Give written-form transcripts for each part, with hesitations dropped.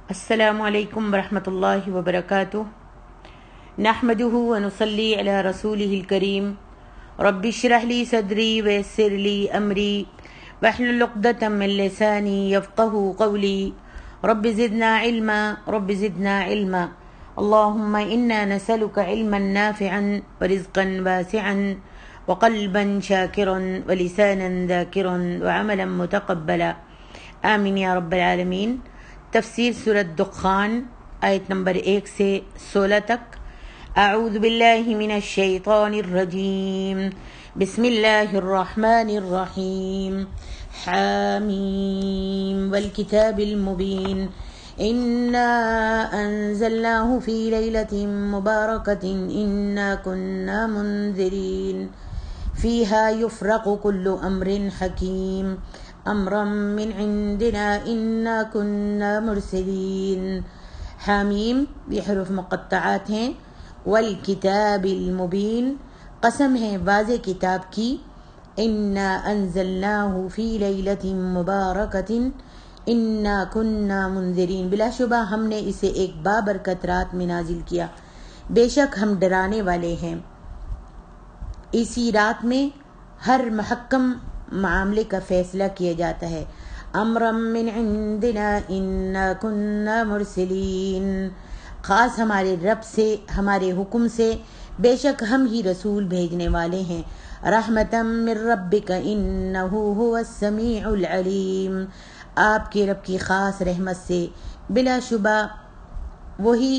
السلام علیکم ورحمۃ اللہ وبرکاتہ۔ نحمده ونصلی علی رسولہ الکریم۔ رب اشرح لی صدری ویسر لی امری واحلل عقدۃ من لسانی یفقہوا قولی۔ رب زدنا علما رب زدنا علما۔ اللہم انا نسألک علما نافعا ورزقا واسعا وقلبا شاکرا ولسانا ذاکرا وعملا متقبلا آمین یا رب العالمین۔ تفسیر سورۃ دخان آیت نمبر 1 سے 16 تک۔ اعوذ باللہ من الشیطان الرجیم، بسم اللہ الرحمن الرحیم۔ حامیم والکتاب المبین، انا انزلناه فی لیلۃ مبارکۃ انا کنا منذرین فیہا یفرق کل امر حکیم امرا من عندنا انا كنا مرسلین۔ حامیم یہ حروف مقطعات ہیں۔ والکتاب المبین قسم ہے واضح کتاب کی۔ انا انزلناہ فی لیلۃ مبارکۃ انا كنا منذرین، بلا شبہ ہم نے اسے ایک بابرکت رات میں نازل کیا، بے شک ہم ڈرانے والے ہیں۔ اسی رات میں ہر محکم معاملے کا فیصلہ کیا جاتا ہے۔ امرا من عندنا انا كنا مرسلین، خاص ہمارے رب سے، ہمارے حکم سے، بے شک ہم ہی رسول بھیجنے والے ہیں۔ رحمتا من ربک انہ هو السمیع العلیم، آپ کے رب کی خاص رحمت سے، بلا شبہ وہی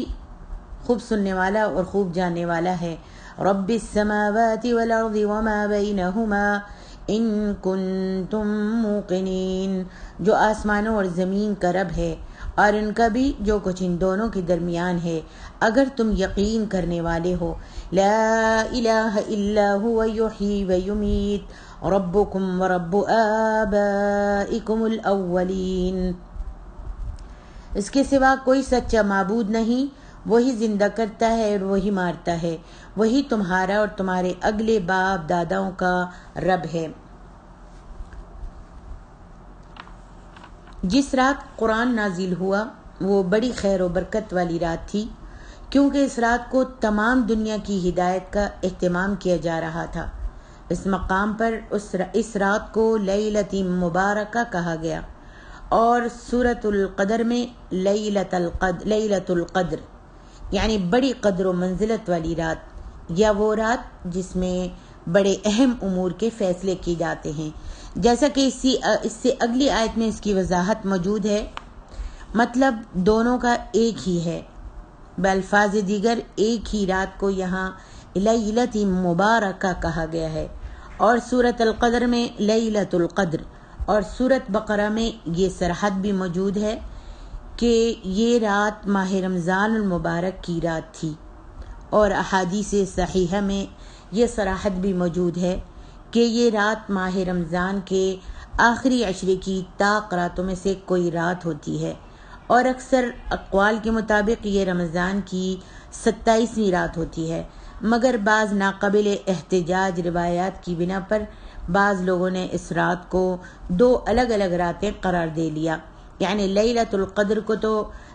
خوب سننے والا اور خوب جاننے والا ہے۔ رب السماوات والارض وما بینہما ان کنتم موقنین، جو آسمانوں اور زمین کا رب ہے اور ان کا بھی جو کچھ ان دونوں کے درمیان ہے، اگر تم یقین کرنے والے ہو۔ لا الہ الا هو یحیی ویمیت ربکم ورب آبائکم الاولین، اس کے سوا کوئی سچا معبود نہیں، وہی زندہ کرتا ہے اور وہی مارتا ہے، وہی تمہارا اور تمہارے اگلے باپ داداؤں کا رب ہے۔ جس رات قرآن نازل ہوا وہ بڑی خیر و برکت والی رات تھی، کیونکہ اس رات کو تمام دنیا کی ہدایت کا اہتمام کیا جا رہا تھا۔ اس مقام پر اس رات کو لیلۃ مبارکہ کہا گیا، اور سورۃ القدر میں لیلۃ القدر یعنی بڑی قدر و منزلت والی رات، یا وہ رات جس میں بڑے اہم امور کے فیصلے کیے جاتے ہیں، جیسا کہ اس سے اگلی آیت میں اس کی وضاحت موجود ہے۔ مطلب دونوں کا ایک ہی ہے، بالفاظ دیگر ایک ہی رات کو یہاں لیلۃ مبارکہ کہا گیا ہے، اور سورۃ القدر میں لیلۃ القدر، اور سورۃ بقرہ میں یہ سرحد بھی موجود ہے کہ یہ رات ماہ رمضان المبارک کی رات تھی، اور احادیث صحیحہ میں یہ صراحت بھی موجود ہے کہ یہ رات ماہ رمضان کے آخری عشرے کی طاق راتوں میں سے کوئی رات ہوتی ہے، اور اکثر اقوال کے مطابق یہ رمضان کی 27ویں رات ہوتی ہے، مگر بعض ناقابل احتجاج روایات کی بنا پر بعض لوگوں نے اس رات کو 2 الگ الگ راتیں قرار دے لیا، یعنی لیلۃ القدر کو تو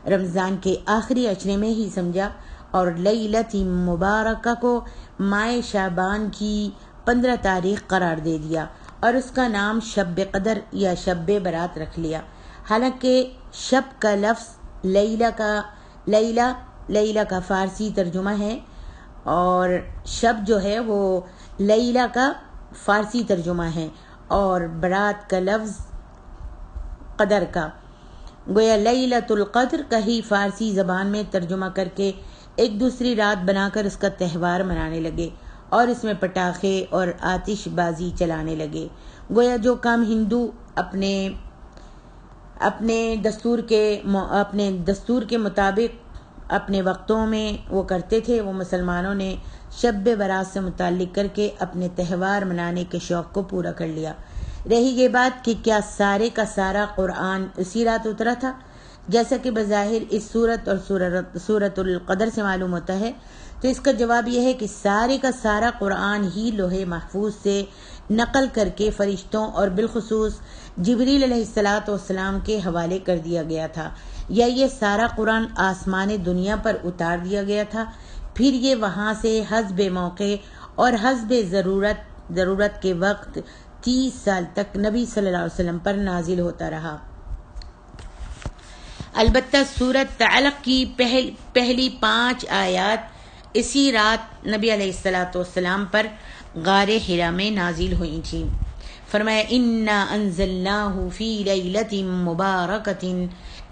رمضان کے آخری عشرے میں ہی سمجھا، اور لیلۃ مبارکہ کو ماہ شعبان کی 15 تاریخ قرار دے دیا، اور اس کا نام شب قدر یا شب برات رکھ لیا۔ حالانکہ شب کا لفظ لیلہ کا فارسی ترجمہ ہے، اور شب جو ہے وہ لیلہ کا فارسی ترجمہ ہے، اور برات کا لفظ قدر کا، گویا لیلۃ القدر کا ہی فارسی زبان میں ترجمہ کر کے ایک دوسری رات بنا کر اس کا تہوار منانے لگے، اور اس میں پٹاخے اور آتش بازی چلانے لگے، گویا جو کام ہندو اپنے دستور کے مطابق اپنے وقتوں میں وہ کرتے تھے، وہ مسلمانوں نے شب برات سے متعلق کر کے اپنے تہوار منانے کے شوق کو پورا کر لیا۔ رہی یہ بات کہ کیا سارے کا سارا قرآن اسی رات اترا تھا، جیسا کہ بظاہر اس سورت اور سورۃ القدر سے معلوم ہوتا ہے، تو اس کا جواب یہ ہے کہ سارے کا سارا قرآن ہی لوح محفوظ سے نقل کر کے فرشتوں اور بالخصوص جبریل علیہ السلام کے حوالے کر دیا گیا تھا، یا یہ سارا قرآن آسمان دنیا پر اتار دیا گیا تھا، پھر یہ وہاں سے حسب موقع اور حسب ضرورت کے وقت 30 سال تک نبی صلی اللہ علیہ وسلم پر نازل ہوتا رہا۔ البتہ سورۃ علق کی پہلی 5 آیات اسی رات نبی علیہ السلام پر غار حرا میں نازل ہوئی تھیں۔ فرمایا انا انزلناہ فی لیلۃ مبارکۃ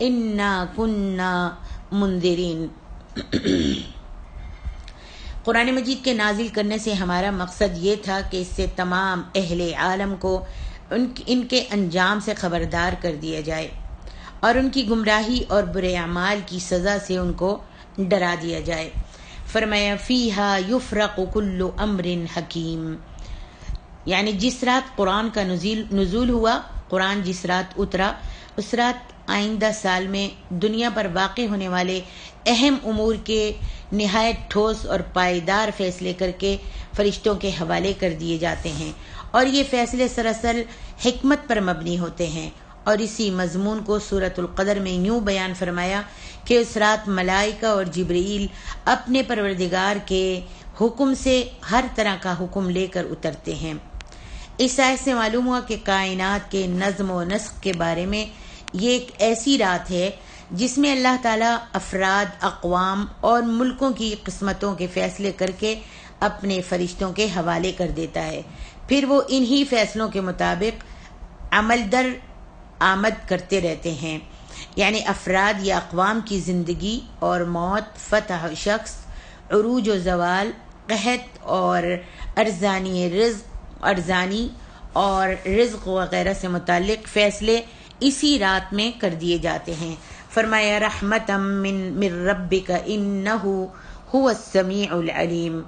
انا کنا منذرین۔ قرآن مجید کے نازل کرنے سے ہمارا مقصد یہ تھا کہ اس سے تمام اہل عالم کو ان کے انجام سے خبردار کر دیا جائے اور ان کی گمراہی اور برے اعمال کی سزا سے ان کو ڈرا دیا جائے۔ فرمایا فیہا یفرق کل امر حکیم، یعنی جس رات قرآن کا نزول ہوا، قرآن جس رات اترا، اس رات آئندہ سال میں دنیا پر واقع ہونے والے اہم امور کے نہایت ٹھوس اور پائیدار فیصلے کر کے فرشتوں کے حوالے کر دیے جاتے ہیں، اور یہ فیصلے سراسر حکمت پر مبنی ہوتے ہیں۔ اور اسی مضمون کو سورۃ القدر میں یوں بیان فرمایا کہ اس رات ملائکہ اور جبرائیل اپنے پروردگار کے حکم سے ہر طرح کا حکم لے کر اترتے ہیں۔ اس آیت سے معلوم ہوا کہ کائنات کے نظم و نسق کے بارے میں یہ ایک ایسی رات ہے جس میں اللہ تعالیٰ افراد، اقوام اور ملکوں کی قسمتوں کے فیصلے کر کے اپنے فرشتوں کے حوالے کر دیتا ہے، پھر وہ انہی فیصلوں کے مطابق عمل در آمد کرتے رہتے ہیں، یعنی افراد یا اقوام کی زندگی اور موت، فتح و شخص، عروج و زوال، قحط اور ارزانی اور رزق وغیرہ سے متعلق فیصلے اسی رات میں کر دیے جاتے ہیں۔ فرمایا رحمتا من ربک انہ هو السمیع العلیم،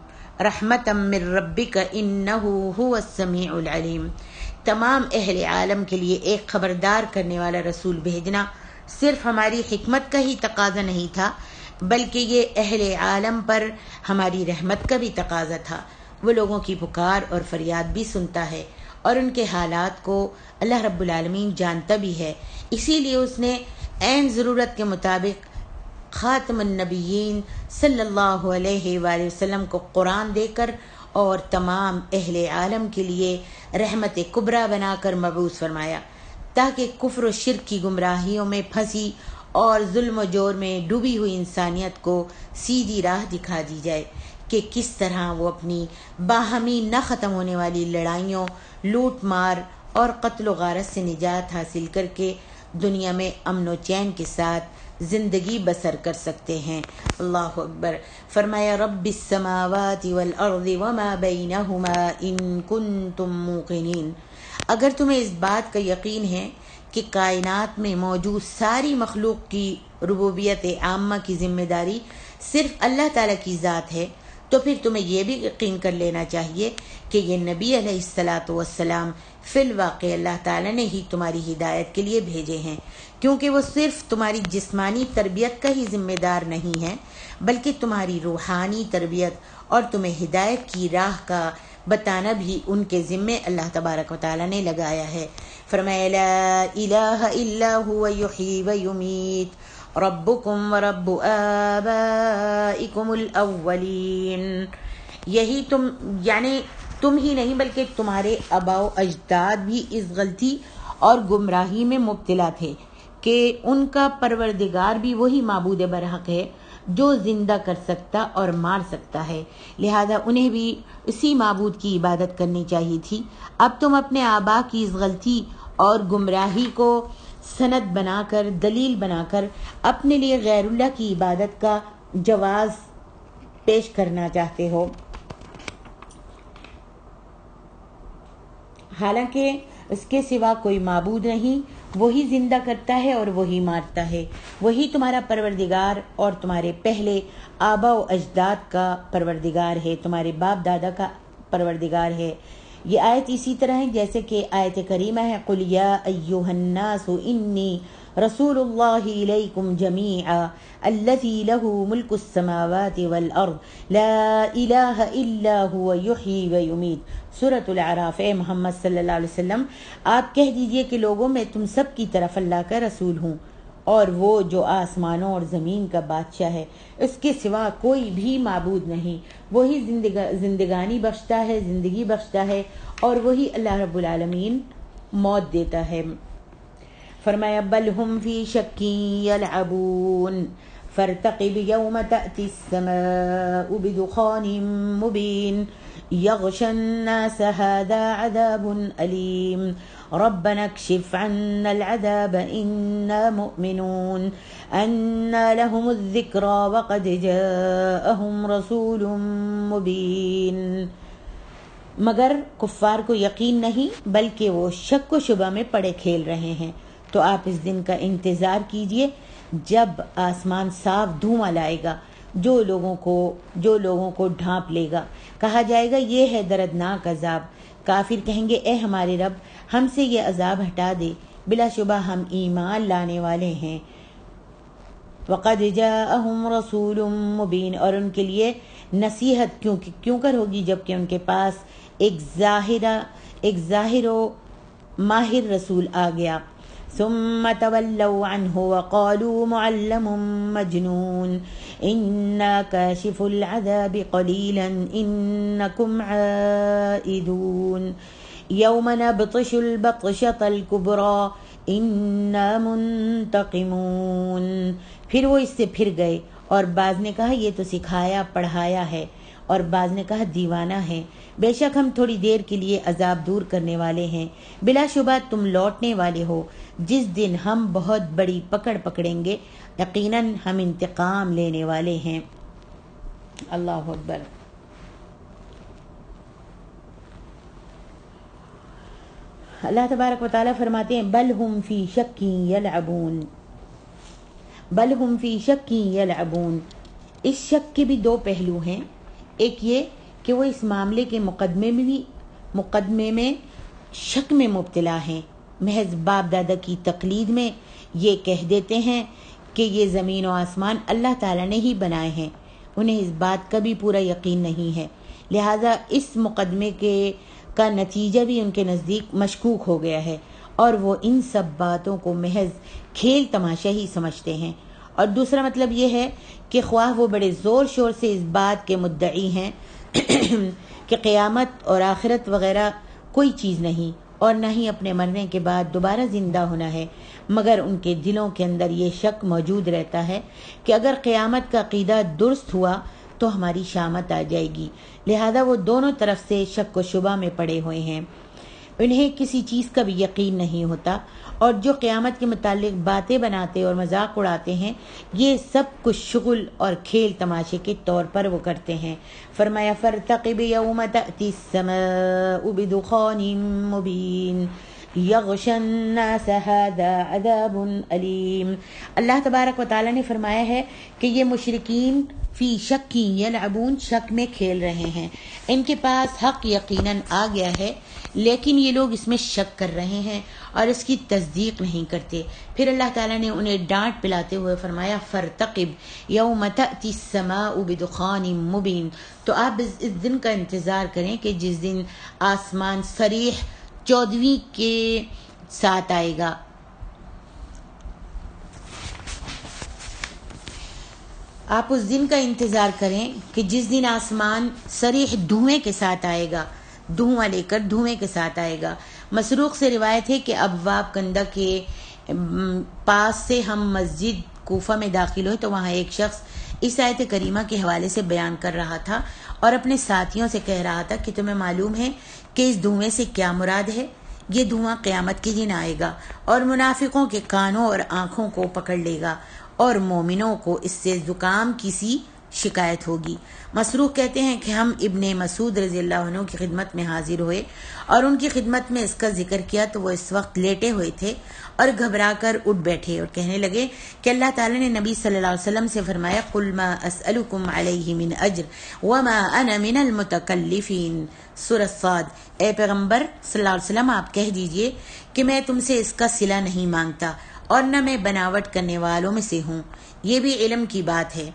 رحمتا من ربک انہ هو السمیع العلیم۔ تمام اہل عالم کے لیے ایک خبردار کرنے والا رسول بھیجنا صرف ہماری حکمت کا ہی تقاضا نہیں تھا، بلکہ یہ اہل عالم پر ہماری رحمت کا بھی تقاضا تھا۔ وہ لوگوں کی پکار اور فریاد بھی سنتا ہے اور ان کے حالات کو اللہ رب العالمین جانتا بھی ہے، اسی لیے اس نے عین ضرورت کے مطابق خاتم النبیین صلی اللہ علیہ وآلہ وسلم کو قرآن دے کر اور تمام اہل عالم کے لیے رحمت کبریٰ بنا کر مبعوث فرمایا، تاکہ کفر و شرک کی گمراہیوں میں پھنسی اور ظلم و جور میں ڈوبی ہوئی انسانیت کو سیدھی راہ دکھا دی جائے کہ کس طرح وہ اپنی باہمی نہ ختم ہونے والی لڑائیوں، لوٹ مار اور قتل و غارت سے نجات حاصل کر کے دنیا میں امن و چین کے ساتھ زندگی بسر کر سکتے ہیں۔ اللہ اکبر۔ فرمایا رب السماوات والارض وما بینہما ان کنتم موقنین۔ اگر تمہیں اس بات کا یقین ہے کہ کائنات میں موجود ساری مخلوق کی ربوبیت عامہ کی ذمہ داری صرف اللہ تعالیٰ کی ذات ہے، تو پھر تمہیں یہ بھی یقین کر لینا چاہیے کہ یہ نبی علیہ السلام فی الواقع اللہ تعالیٰ نے ہی تمہاری ہدایت کے لیے بھیجے ہیں، کیونکہ وہ صرف تمہاری جسمانی تربیت کا ہی ذمہ دار نہیں ہے، بلکہ تمہاری روحانی تربیت اور تمہیں ہدایت کی راہ کا بتانا بھی ان کے ذمے اللہ تبارک و تعالیٰ نے لگایا ہے۔ فرمایا لا الہ الا هو یحیی و یمیت ربکم و رب آبائکم الاولین۔ یہی تم ہی نہیں بلکہ تمہارے آباء و اجداد بھی اس غلطی اور گمراہی میں مبتلا تھے کہ ان کا پروردگار بھی وہی معبود برحق ہے جو زندہ کر سکتا اور مار سکتا ہے، لہذا انہیں بھی اسی معبود کی عبادت کرنی چاہیے تھی۔ اب تم اپنے آباء کی اس غلطی اور گمراہی کو سند بنا کر، دلیل بنا کر اپنے لیے غیر اللہ کی عبادت کا جواز پیش کرنا چاہتے ہو، حالانکہ اس کے سوا کوئی معبود نہیں، وہی زندہ کرتا ہے اور وہی مارتا ہے، وہی تمہارا پروردگار اور تمہارے پہلے آباء و اجداد کا پروردگار ہے، تمہارے باپ دادا کا پروردگار ہے۔ یہ آیت اسی طرح ہے جیسے کہ آیت کریمہ ہے قُلْ يَا أَيُّهَا النَّاسُ إِنِّي رسول اللہ الیکم جمیعا الذی لہ ملک السماوات والارض لا الہ الا هو یحیی ویمیت۔ سورۃ الاعراف۔ اے محمد صلی اللہ علیہ وسلم آپ کہہ دیجئے کہ لوگوں میں تم سب کی طرف اللہ کا رسول ہوں، اور وہ جو آسمانوں اور زمین کا بادشاہ ہے، اس کے سوا کوئی بھی معبود نہیں، وہی زندگانی بخشتا ہے، زندگی بخشتا ہے، اور وہی اللہ رب العالمین موت دیتا ہے۔ فرمایا بل ہم فی شک یلعبون فارتقب یوم تأتی السماء بدخان مبین یغشی الناس هذا عذاب علیم ربنا اکشف عنا العذاب انا مؤمنون انا لهم الذکری وقد جاءهم رسول مبین۔ مگر کفار کو یقین نہیں بلکہ وہ شک و شبہ میں پڑے کھیل رہے ہیں، تو آپ اس دن کا انتظار کیجئے جب آسمان صاف دھواں لائے گا، جو لوگوں کو ڈھانپ لے گا۔ کہا جائے گا یہ ہے دردناک عذاب۔ کافر کہیں گے اے ہمارے رب ہم سے یہ عذاب ہٹا دے، بلا شبہ ہم ایمان لانے والے ہیں۔ وقد جاءہم رسول مبین، اور ان کے لیے نصیحت کیوں کر ہوگی جبکہ ان کے پاس ایک ظاہر و ماہر رسول آ گیا۔ ثم تولوا عنه وقالوا معلم مجنون انا كاشف العذاب قليلا انكم عائدون يوم نبطش البطشة الكبرى انا منتقمون۔ پھر وہ اس سے پھر گئے، اور بعض نے کہا یہ تو سکھایا پڑھایا ہے، اور بعض نے کہا دیوانہ ہے۔ بے شک ہم تھوڑی دیر کے لیے عذاب دور کرنے والے ہیں، بلا شبہ تم لوٹنے والے ہو، جس دن ہم بہت بڑی پکڑ پکڑیں گے، یقیناً ہم انتقام لینے والے ہیں۔ اللہ اکبر۔ اللہ تبارک و تعالیٰ فرماتے ہیں بل ہم فی شک یلعبون، بل ہم فی شک یلعبون۔ اس شک کے بھی دو پہلو ہیں، ایک یہ کہ وہ اس معاملے کے مقدمے میں شک میں مبتلا ہیں، محض باپ دادا کی تقلید میں یہ کہہ دیتے ہیں کہ یہ زمین و آسمان اللہ تعالیٰ نے ہی بنائے ہیں، انہیں اس بات کا بھی پورا یقین نہیں ہے، لہذا اس مقدمے کا نتیجہ بھی ان کے نزدیک مشکوک ہو گیا ہے، اور وہ ان سب باتوں کو محض کھیل تماشا ہی سمجھتے ہیں۔ اور دوسرا مطلب یہ ہے کہ خواہ وہ بڑے زور شور سے اس بات کے مدعی ہیں کہ قیامت اور آخرت وغیرہ کوئی چیز نہیں، اور نہ ہی اپنے مرنے کے بعد دوبارہ زندہ ہونا ہے، مگر ان کے دلوں کے اندر یہ شک موجود رہتا ہے کہ اگر قیامت کا عقیدہ درست ہوا تو ہماری شامت آ جائے گی، لہذا وہ دونوں طرف سے شک و شبہ میں پڑے ہوئے ہیں، انہیں کسی چیز کا بھی یقین نہیں ہوتا، اور جو قیامت کے متعلق باتیں بناتے اور مذاق اڑاتے ہیں یہ سب کچھ شغل اور کھیل تماشے کے طور پر وہ کرتے ہیں۔ فرمایا فارتقب یوم تأتی السماء بدخان مبین یغشی الناس هذا عذاب علیم۔ اللہ تبارک و تعالیٰ نے فرمایا ہے کہ یہ مشرکین فی شک یلعبون، شک میں کھیل رہے ہیں، ان کے پاس حق یقیناً آ گیا ہے لیکن یہ لوگ اس میں شک کر رہے ہیں اور اس کی تصدیق نہیں کرتے۔ پھر اللہ تعالیٰ نے انہیں ڈانٹ پلاتے ہوئے فرمایا فارتقب یوم تأتی السماء بدخان مبین، تو آپ اس دن کا انتظار کریں کہ جس دن آسمان صریح 14ویں کے ساتھ آئے گا۔ آپ اس دن کا انتظار کریں کہ جس دن آسمان صریح دھوئیں کے ساتھ آئے گا، دھواں لے کر دھوئیں کے ساتھ آئے گا۔ مسروق سے روایت ہے کہ ابواب کندہ کے پاس سے ہم مسجد کوفہ میں داخل ہوئے تو وہاں ایک شخص اس آیت کریمہ کے حوالے سے بیان کر رہا تھا اور اپنے ساتھیوں سے کہہ رہا تھا کہ تمہیں معلوم ہے کہ اس دھوئیں سے کیا مراد ہے؟ یہ دھواں قیامت کے دن آئے گا اور منافقوں کے کانوں اور آنکھوں کو پکڑ لے گا اور مومنوں کو اس سے زکام کی سی شکایت ہوگی۔ مسروق کہتے ہیں کہ ہم ابن مسعود رضی اللہ عنہ کی خدمت میں حاضر ہوئے اور ان کی خدمت میں اس کا ذکر کیا تو وہ اس وقت لیٹے ہوئے تھے اور گھبرا کر اٹھ بیٹھے اور کہنے لگے کہ اللہ تعالیٰ نے نبی صلی اللہ علیہ وسلم سے فرمایا قُلْ مَا أَسْأَلُكُمْ عَلَيْهِ مِنْ أَجْرٍ وَمَا أَنَا مِنَ الْمُتَكَلِّفِينَ۔ سورۃ صاد۔ اے پیغمبر صلی اللہ علیہ وسلم آپ کہہ دیجئے کہ میں تم سے اس کا صلہ نہیں مانگتا اور نہ میں بناوٹ کرنے والوں میں سے ہوں۔ یہ بھی علم کی بات ہے،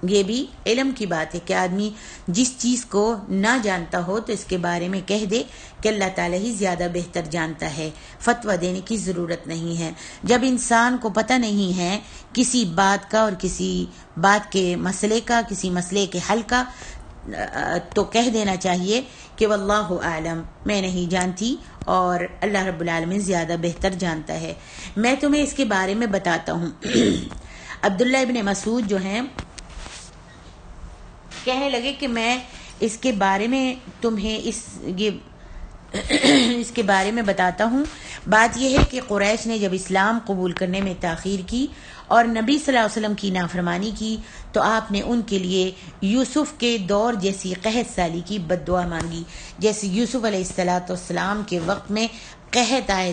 یہ بھی علم کی بات ہے کہ آدمی جس چیز کو نہ جانتا ہو تو اس کے بارے میں کہہ دے کہ اللہ تعالیٰ ہی زیادہ بہتر جانتا ہے، فتویٰ دینے کی ضرورت نہیں ہے۔ جب انسان کو پتہ نہیں ہے کسی بات کا اور کسی بات کے مسئلے کا، کسی مسئلے کے حل کا، تو کہہ دینا چاہیے کہ واللہ اعلم، میں نہیں جانتی اور اللہ رب العالمین زیادہ بہتر جانتا ہے۔ میں تمہیں اس کے بارے میں بتاتا ہوں۔ عبداللہ ابن مسعود جو ہیں کہنے لگے کہ میں اس کے بارے میں تمہیں اس کے بارے میں بتاتا ہوں۔ بات یہ ہے کہ قریش نے جب اسلام قبول کرنے میں تاخیر کی اور نبی صلی اللہ علیہ وسلم کی نافرمانی کی تو آپ نے ان کے لیے یوسف کے دور جیسی قحط سالی کی بد دعا مانگی، جیسے یوسف علیہ السلام کے وقت میں قحط آیا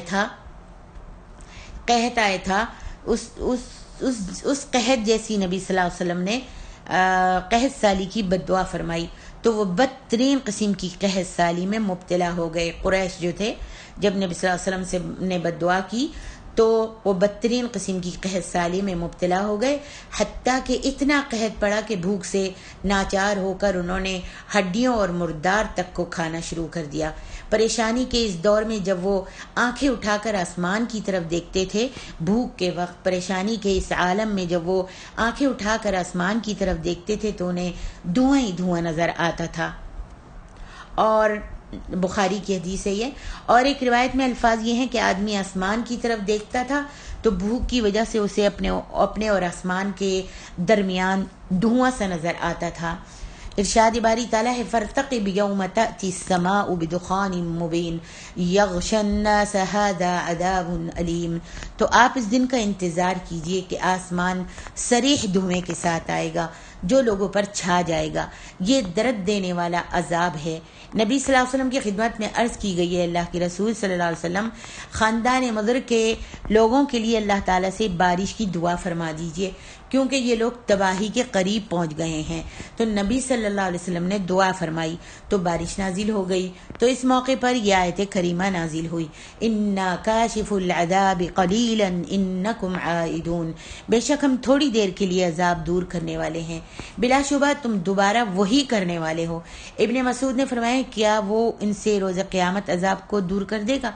تھا، اس قحط جیسی نبی صلی اللہ علیہ وسلم نے قحط سالی کی بد دعا فرمائی تو وہ بدترین قسم کی قحط سالی میں مبتلا ہو گئے۔ قریش جو تھے جب نبی صلی اللہ علیہ وسلم سے نے بد دعا کی تو وہ بدترین قسم کی قحط سالی میں مبتلا ہو گئے، حتیٰ کہ اتنا قحط پڑا کہ بھوک سے ناچار ہو کر انہوں نے ہڈیوں اور مردار تک کو کھانا شروع کر دیا۔ پریشانی کے اس دور میں جب وہ آنکھیں اٹھا کر آسمان کی طرف دیکھتے تھے، بھوک کے وقت پریشانی کے اس عالم میں جب وہ آنکھیں اٹھا کر آسمان کی طرف دیکھتے تھے تو انہیں دھواں ہی دھواں نظر آتا تھا۔ اور بخاری کی حدیث ہے یہ، اور ایک روایت میں الفاظ یہ ہیں کہ آدمی آسمان کی طرف دیکھتا تھا تو بھوک کی وجہ سے اسے اپنے اور آسمان کے درمیان دھواں سا نظر آتا تھا۔ ارشاد باری تعالیٰ ہے فارتقب یوم تأتی السماء بدخان مبین یغشی الناس ھذا عذاب علیم، تو آپ اس دن کا انتظار کیجئے کہ آسمان صریح دھویں کے ساتھ آئے گا جو لوگوں پر چھا جائے گا، یہ درد دینے والا عذاب ہے۔ نبی صلی اللہ علیہ وسلم کی خدمت میں عرض کی گئی ہے، اللہ کے رسول صلی اللہ علیہ وسلم خاندان مضر کے لوگوں کے لیے اللہ تعالیٰ سے بارش کی دعا فرما دیجئے کیونکہ یہ لوگ تباہی کے قریب پہنچ گئے ہیں۔ تو نبی صلی اللہ علیہ وسلم نے دعا فرمائی تو بارش نازل ہو گئی۔ تو اس موقع پر یہ آیت کریمہ نازل ہوئی، اِنَّا کَاشِفُ الْعَذَابِ قَلِيلًا إِنَّكُمْ عَائِدُونَ، بے شک ہم تھوڑی دیر کے لیے عذاب دور کرنے والے ہیں، بلا شبہ تم دوبارہ وہی کرنے والے ہو۔ ابن مسعود نے فرمایا کیا وہ ان سے روز قیامت عذاب کو دور کر دے گا؟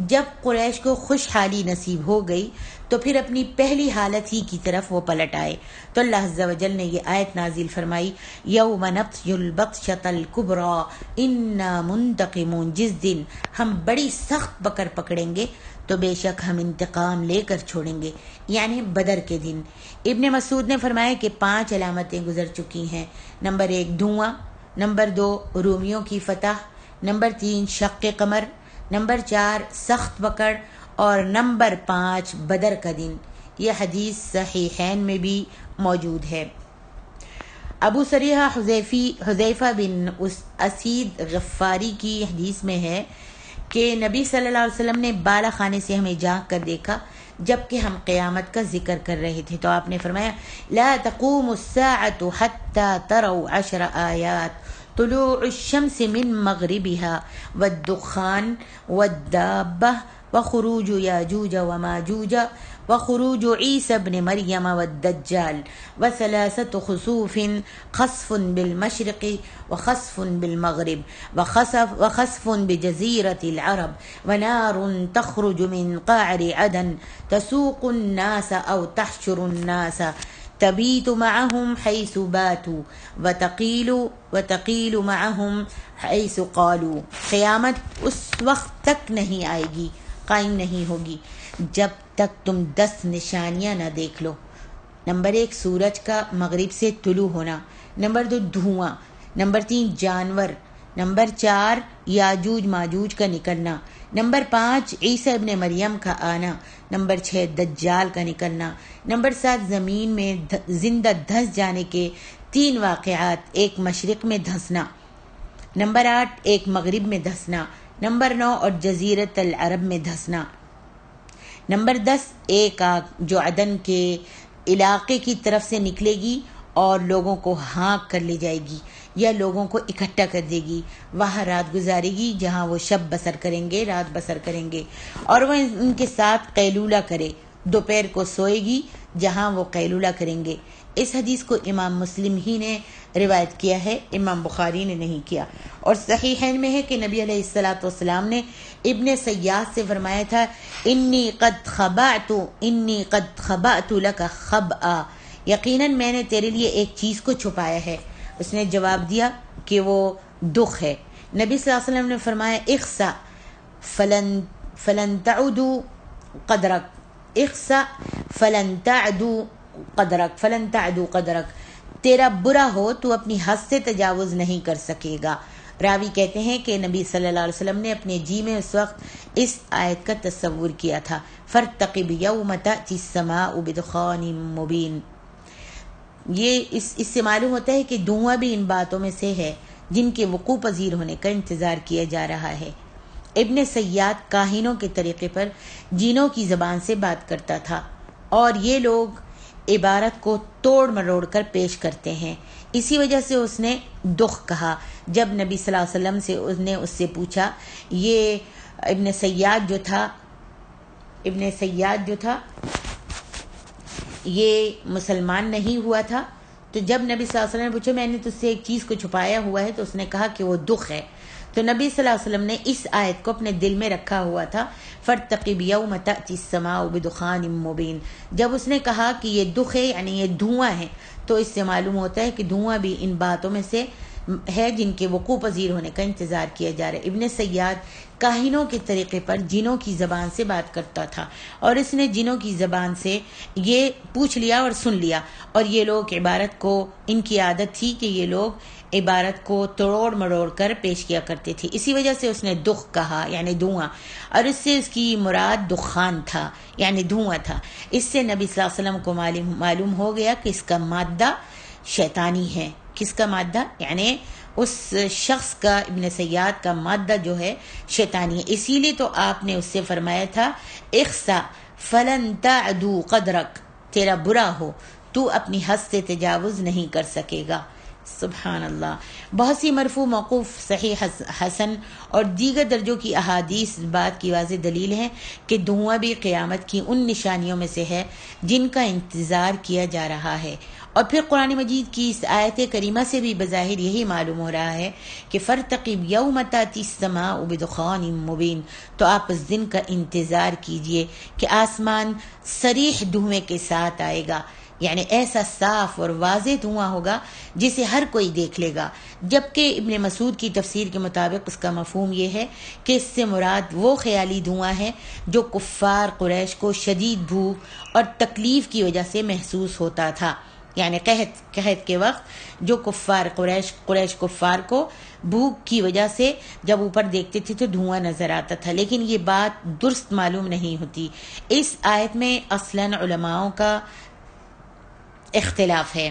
جب قریش کو خوشحالی نصیب ہو گئی تو پھر اپنی پہلی حالت ہی کی طرف وہ پلٹ آئے تو اللہ عز و جل نے یہ آیت نازل فرمائی، یوم نبطش البطشۃ الکبریٰ انا منتقمون، جس دن ہم بڑی سخت پکڑ پکڑیں گے تو بے شک ہم انتقام لے کر چھوڑیں گے، یعنی بدر کے دن۔ ابن مسعود نے فرمایا کہ 5 علامتیں گزر چکی ہیں، نمبر 1 دھواں، نمبر 2 رومیوں کی فتح، نمبر 3 شق قمر، نمبر 4 سخت پکڑ، اور نمبر 5 بدر کا دن۔ یہ حدیث صحیحین میں بھی موجود ہے۔ ابو سریحہ حذیفہ بن اسید غفاری کی حدیث میں ہے کہ نبی صلی اللہ علیہ وسلم نے بالا خانے سے ہمیں جھانک کر دیکھا جبکہ ہم قیامت کا ذکر کر رہے تھے، تو آپ نے فرمایا لا تقوم الساعة حتى تروا 10 آیات، طلوع الشمس من مغربها والدخان والدابة وخروج یاجوج وماجوج وخروج عیسی ابن مریم والدجال وثلاثة خسوف، خسف بالمشرق وخسف بالمغرب وخسف بجزيرة العرب ونار تخرج من قعر عدن تسوق الناس أو تحشر الناس تبیت معهم حیث باتوا وتقیل معهم حیث قالوا، قیامت اس وقت تک نہیں آئے گی، قائم نہیں ہوگی جب تک تم 10 نشانیاں نہ دیکھ لو۔ نمبر 1 سورج کا مغرب سے طلوع ہونا، نمبر 2 دھواں، نمبر 3 جانور، نمبر 4 یاجوج ماجوج کا نکلنا، نمبر 5 عیسی ابن مریم کا آنا، نمبر 6 دجال کا نکلنا، نمبر 7 زمین میں زندہ دھس جانے کے 3 واقعات، ایک مشرق میں دھسنا، نمبر 8 ایک مغرب میں دھسنا، نمبر 9 اور جزیرت العرب میں دھسنا، نمبر 10 ایک آگ جو عدن کے علاقے کی طرف سے نکلے گی اور لوگوں کو ہانک کر لے جائے گی یا لوگوں کو اکٹھا کر دے گی، وہاں رات گزارے گی جہاں وہ شب بسر کریں گے، رات بسر کریں گے، اور وہ ان کے ساتھ قیلولہ کرے دوپہر کو سوئے گی جہاں وہ قیلولہ کریں گے۔ اس حدیث کو امام مسلم ہی نے روایت کیا ہے، امام بخاری نے نہیں کیا۔ اور صحیحین میں ہے کہ نبی علیہ الصلوۃ والسلام نے ابن سیاد سے فرمایا تھا انی قد خبأت لک خبأ، یقیناً میں نے تیرے لیے ایک چیز کو چھپایا ہے۔ اس نے جواب دیا کہ وہ دکھ ہے۔ نبی صلی اللہ علیہ وسلم نے فرمایا اخسأ فلن تعدوا قدرک، اخسأ فلن تعدوا قدرک، تیرا برا ہو تو اپنی حد سے تجاوز نہیں کر سکے گا۔ راوی کہتے ہیں کہ نبی صلی اللہ علیہ وسلم نے اپنے جی میں اس وقت اس آیت کا تصور کیا تھا، فارتقب یوم تأتی السماء بدخان مبین۔ یہ اس سے معلوم ہوتا ہے کہ دھواں بھی ان باتوں میں سے ہے جن کے وقوع پذیر ہونے کا انتظار کیا جا رہا ہے۔ ابن سیاد کاہنوں کے طریقے پر جنوں کی زبان سے بات کرتا تھا، اور یہ لوگ عبارت کو توڑ مروڑ کر پیش کرتے ہیں، اسی وجہ سے اس نے دخ کہا۔ جب نبی صلی اللہ علیہ وسلم نے اس سے پوچھا، یہ ابن سیاد جو تھا یہ مسلمان نہیں ہوا تھا، تو جب نبی صلی اللہ علیہ وسلم نے پوچھا میں نے تجھ سے ایک چیز کو چھپایا ہوا ہے، تو اس نے کہا کہ وہ دکھ ہے۔ تو نبی صلی اللہ علیہ وسلم نے اس آیت کو اپنے دل میں رکھا ہوا تھا، فارتقب یوم تأتی السماء بدخان مبین۔ جب اس نے کہا کہ یہ دکھ ہے یعنی یہ دھواں ہے، تو اس سے معلوم ہوتا ہے کہ دھواں بھی ان باتوں میں سے ہے جن کے وقوع پذیر ہونے کا انتظار کیا جا رہا ہے۔ ابن سیاد کاہنوں کے طریقے پر جنوں کی زبان سے بات کرتا تھا، اور اس نے جنوں کی زبان سے یہ پوچھ لیا اور سن لیا، اور یہ لوگ عبارت کو، ان کی عادت تھی کہ یہ لوگ عبارت کو توڑ مروڑ کر پیش کیا کرتے تھے، اسی وجہ سے اس نے دخ کہا یعنی دھواں، اور اس سے اس کی مراد دخان تھا یعنی دھواں تھا۔ اس سے نبی صلی اللہ علیہ وسلم کو معلوم ہو گیا کہ اس کا مادہ شیطانی ہے۔ کس کا مادہ؟ یعنی اس شخص کا، ابن سیاد کا مادہ جو ہے شیطانی ہے۔ اسی لیے تو آپ نے اس سے فرمایا تھا اخسأ فلن تعدوا قدرک، تیرا برا ہو تو اپنی حد سے تجاوز نہیں کر سکے گا۔ سبحان اللہ۔ بہت سی مرفوع، موقوف، صحیح، حسن اور دیگر درجوں کی احادیث اس بات کی واضح دلیل ہے کہ دھواں بھی قیامت کی ان نشانیوں میں سے ہے جن کا انتظار کیا جا رہا ہے۔ اور پھر قرآن مجید کی اس آیت کریمہ سے بھی بظاہر یہی معلوم ہو رہا ہے کہ فارتقب یوم تأتی السماء بدخان مبین، تو آپ اس دن کا انتظار کیجئے کہ آسمان صریح دھویں کے ساتھ آئے گا، یعنی ایسا صاف اور واضح دھواں ہوگا جسے ہر کوئی دیکھ لے گا۔ جبکہ ابن مسعود کی تفسیر کے مطابق اس کا مفہوم یہ ہے کہ اس سے مراد وہ خیالی دھواں ہے جو کفار قریش کو شدید بھوک اور تکلیف کی وجہ سے محسوس ہوتا تھا، یعنی قحط کے وقت جو کفار قریش کفار کو بھوک کی وجہ سے جب اوپر دیکھتے تھے تو دھواں نظر آتا تھا، لیکن یہ بات درست معلوم نہیں ہوتی۔ اس آیت میں اصلاً علماؤں کا اختلاف ہے۔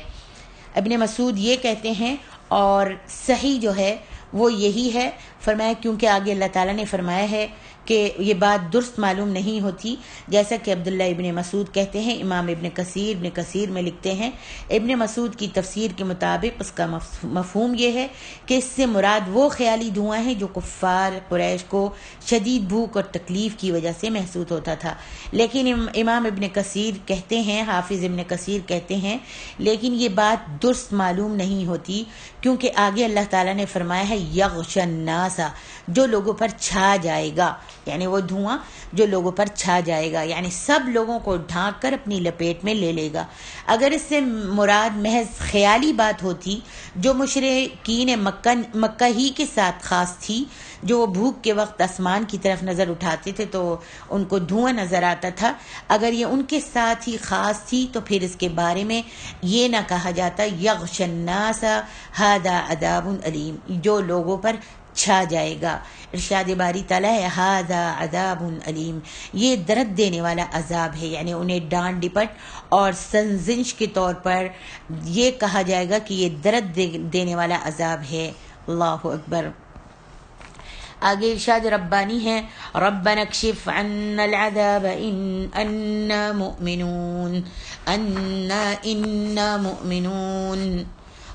ابن مسعود یہ کہتے ہیں اور صحیح جو ہے وہ یہی ہے، فرمایا کیونکہ آگے اللہ تعالیٰ نے فرمایا ہے کہ یہ بات درست معلوم نہیں ہوتی، جیسا کہ عبداللہ ابن مسعود کہتے ہیں۔ امام ابن کثیر میں لکھتے ہیں ابن مسعود کی تفسیر کے مطابق اس کا مفہوم یہ ہے کہ اس سے مراد وہ خیالی دھواں ہے جو کفار قریش کو شدید بھوک اور تکلیف کی وجہ سے محسوس ہوتا تھا۔ لیکن امام ابن کثیر کہتے ہیں، حافظ ابن کثیر کہتے ہیں، لیکن یہ بات درست معلوم نہیں ہوتی کیونکہ آگے اللہ تعالیٰ نے فرمایا ہے یغشی الناس، جو لوگوں پر چھا جائے گا، یعنی وہ دھواں جو لوگوں پر چھا جائے گا، یعنی سب لوگوں کو ڈھانک کر اپنی لپیٹ میں لے لے گا۔ اگر اس سے مراد محض خیالی بات ہوتی جو مشرکین مکہ ہی کے ساتھ خاص تھی، جو وہ بھوک کے وقت آسمان کی طرف نظر اٹھاتے تھے تو ان کو دھواں نظر آتا تھا، اگر یہ ان کے ساتھ ہی خاص تھی تو پھر اس کے بارے میں یہ نہ کہا جاتا یغشی الناس ھذا عذاب علیم، جو لوگوں پر چھا جائے گا۔ ارشاد باری تعالیٰ ہے ھذا عذاب علیم، یہ درد دینے والا عذاب ہے، یعنی انہیں ڈانٹ ڈپٹ اور سنزنش کے طور پر یہ کہا جائے گا کہ یہ درد دینے والا عذاب ہے۔ اللہ اکبر۔ آگے ارشاد ربانی ہے ربنا اکشف عنا العذاب انا مؤمنون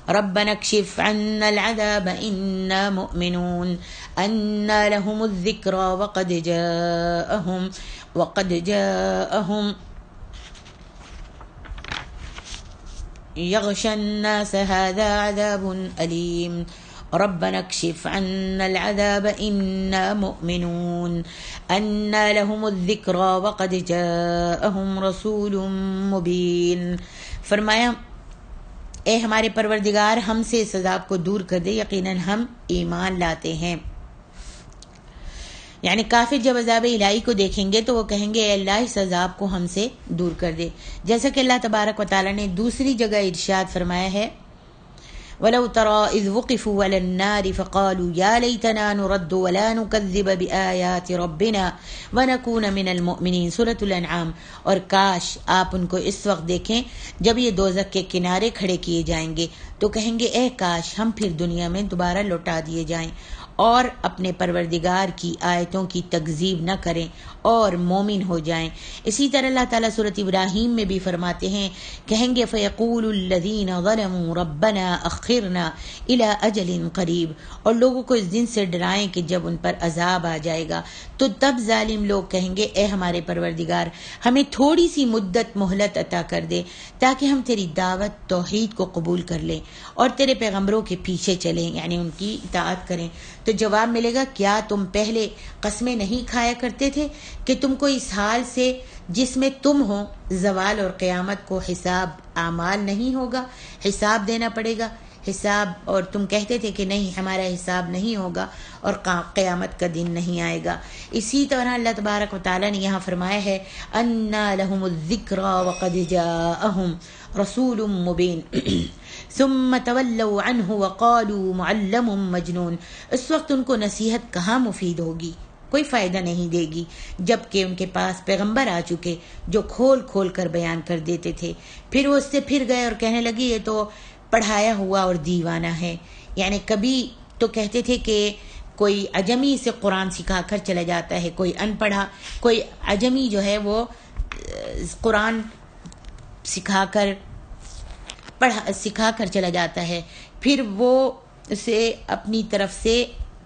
ربنا اكشف عنا العذاب إنا مؤمنون أنى لهم الذكرى وقد جاءهم يغشى الناس هذا عذاب أليم ربنا اكشف عنا العذاب إنا مؤمنون أنى لهم الذكرى وقد جاءهم رسول مبين. فرمایا اے ہمارے پروردگار ہم سے اس عذاب کو دور کر دے، یقیناً ہم ایمان لاتے ہیں. یعنی کافر جب عذاب الہی کو دیکھیں گے تو وہ کہیں گے اے اللہ اس عذاب کو ہم سے دور کر دے. جیسا کہ اللہ تبارک و تعالیٰ نے دوسری جگہ ارشاد فرمایا ہے وَلَوْ تَرَى إِذْ وُقِفُوا عَلَى النَّارِ فَقَالُوا يَا لَيْتَنَا نُرَدُّ وَلَا نُكَذِّبَ بِآيَاتِ رَبِّنَا وَنَكُونَ مِنَ الْمُؤْمِنِينَ. سورۃ الانعام. اور کاش آپ ان کو اس وقت دیکھیں جب یہ دوزخ کے کنارے کھڑے کیے جائیں گے تو کہیں گے اے کاش ہم پھر دنیا میں دوبارہ لوٹا دیے جائیں اور اپنے پروردگار کی آیتوں کی تکذیب نہ کریں اور مومن ہو جائیں. اسی طرح اللہ تعالیٰ سورۃ ابراہیم میں بھی فرماتے ہیں، کہیں گے فَيَقُولُ الَّذِينَ ظَلَمُوا رَبَّنَا أَخِّرْنَا إِلَىٰ أَجَلٍ قَرِيبٍ. اور لوگوں کو اس دن سے ڈرائیں کہ جب ان پر عذاب آ جائے گا تو تب ظالم لوگ کہیں گے اے ہمارے پروردگار ہمیں تھوڑی سی مدت مہلت عطا کر دے تاکہ ہم تیری دعوت توحید کو قبول کر لیں اور تیرے پیغمبروں کے پیچھے چلیں، یعنی ان کی اطاعت کریں. تو جواب ملے گا کیا تم پہلے قسمیں نہیں کھایا کرتے تھے کہ تم کو اس حال سے جس میں تم ہو زوال اور قیامت کو حساب اعمال نہیں ہوگا، حساب دینا پڑے گا حساب، اور تم کہتے تھے کہ نہیں ہمارا حساب نہیں ہوگا اور قیامت کا دن نہیں آئے گا. اسی طرح اللہ تبارک و تعالیٰ نے یہاں فرمایا ہے انا لهم الذکری وقد جاءهم رسول مبین ثم تولوا عنه وقالوا معلم مجنون. اس وقت ان کو نصیحت کہاں مفید ہوگی، کوئی فائدہ نہیں دے گی، جبکہ ان کے پاس پیغمبر آ چکے جو کھول کھول کر بیان کر دیتے تھے. پھر وہ اس سے پھر گئے اور کہنے لگی یہ تو پڑھایا ہوا اور دیوانہ ہے. یعنی کبھی تو کہتے تھے کہ کوئی عجمی سے قرآن سکھا کر چلا جاتا ہے، کوئی ان پڑھا کوئی عجمی جو ہے وہ قرآن سکھا کر چلا جاتا ہے، پھر وہ اسے اپنی طرف سے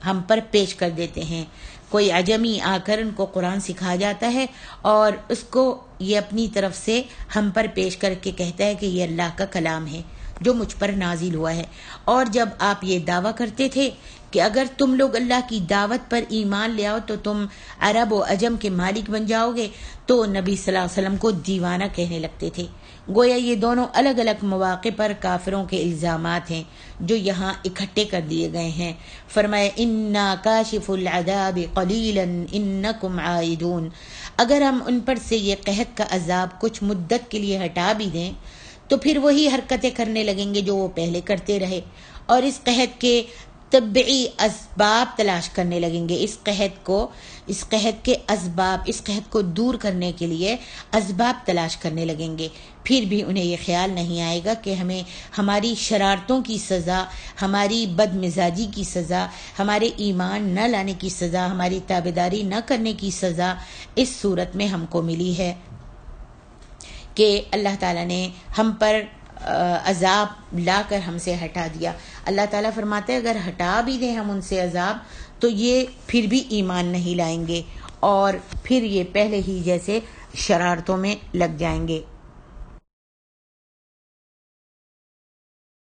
ہم پر پیش کر دیتے ہیں. کوئی عجمی آ کر ان کو قرآن سکھا جاتا ہے اور اس کو یہ اپنی طرف سے ہم پر پیش کر کے کہتا ہے کہ یہ اللہ کا کلام ہے جو مجھ پر نازل ہوا ہے. اور جب آپ یہ دعویٰ کرتے تھے کہ اگر تم لوگ اللہ کی دعوت پر ایمان لے آؤ تو تم عرب و عجم کے مالک بن جاؤ گے، تو نبی صلی اللہ علیہ وسلم کو دیوانہ کہنے لگتے تھے. گویا یہ دونوں الگ الگ مواقع پر کافروں کے الزامات ہیں جو یہاں اکٹھے کر دیے گئے ہیں. فرمایا انا کاشف العذاب قلیلا انکم عائدون. اگر ہم ان پر سے یہ قحط کا عذاب کچھ مدت کے لیے ہٹا بھی دیں تو پھر وہی حرکتیں کرنے لگیں گے جو وہ پہلے کرتے رہے اور اس قحط کے طبعی اسباب تلاش کرنے لگیں گے. اس قحط کے اسباب، اس قحط کو دور کرنے کے لیے اسباب تلاش کرنے لگیں گے. پھر بھی انہیں یہ خیال نہیں آئے گا کہ ہمیں ہماری شرارتوں کی سزا، ہماری بد مزاجی کی سزا، ہمارے ایمان نہ لانے کی سزا، ہماری تابعداری نہ کرنے کی سزا اس صورت میں ہم کو ملی ہے کہ اللہ تعالیٰ نے ہم پر عذاب لا کر ہم سے ہٹا دیا. اللہ تعالیٰ فرماتے ہیں اگر ہٹا بھی دیں ہم ان سے عذاب تو یہ پھر بھی ایمان نہیں لائیں گے اور پھر یہ پہلے ہی جیسے شرارتوں میں لگ جائیں گے.